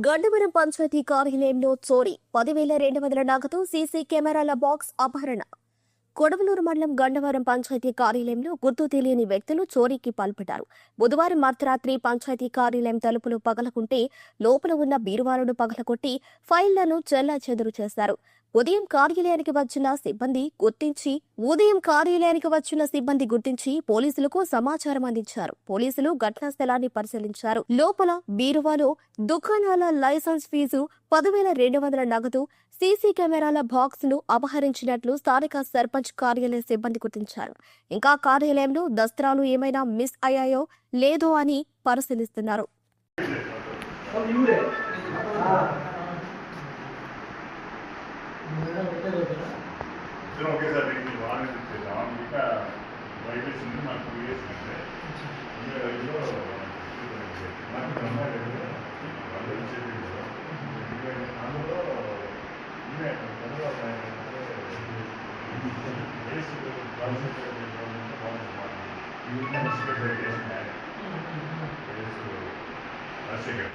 గండవరం పంచాయతీ కార్యాలయంలో చోరీ 10,200 నగదు సీసీ కెమెరాల బాక్స్ అపహరణ. కొడవలూరు మండలం గండవరం పంచాయతీ కార్యాలయంలో గుర్తు తెలియని వ్యక్తులు చోరీకి పాల్పడ్డారు. బుధవారం అర్ధరాత్రి పంచాయతీ కార్యాలయం తలుపులు పగలకుంటే లోపల ఉన్న బీరువాలను పగలకొట్టి ఫైళ్లను చెల్లాచెదురు చేశారు. ఉదయం కార్యాలయానికి వచ్చిన సిబ్బంది గుర్తించి పోలీసులకు సమాచారం అందించారు. పోలీసులు ఘటనా స్థలాన్ని పరిశీలించారు. లోపల బీరువాలో దుకాణాల లైసెన్స్ ఫీజు, 10,200 నగదు, సీసీ కెమెరాల బాక్స్ ను అపహరించినట్లు స్థానిక సర్పంచ్ కార్యాలయ సిబ్బంది గుర్తించారు. ఇంకా కార్యాలయంలో దస్త్రాలు ఏమైనా మిస్ అయ్యాయో లేదో అని పరిశీలిస్తున్నారు. ఒకేసారి మీకు వాహనం ఇచ్చేసాం. ఇంకా వైద్యులు మాకు 2 years అంటే అందులో రాజశేఖర్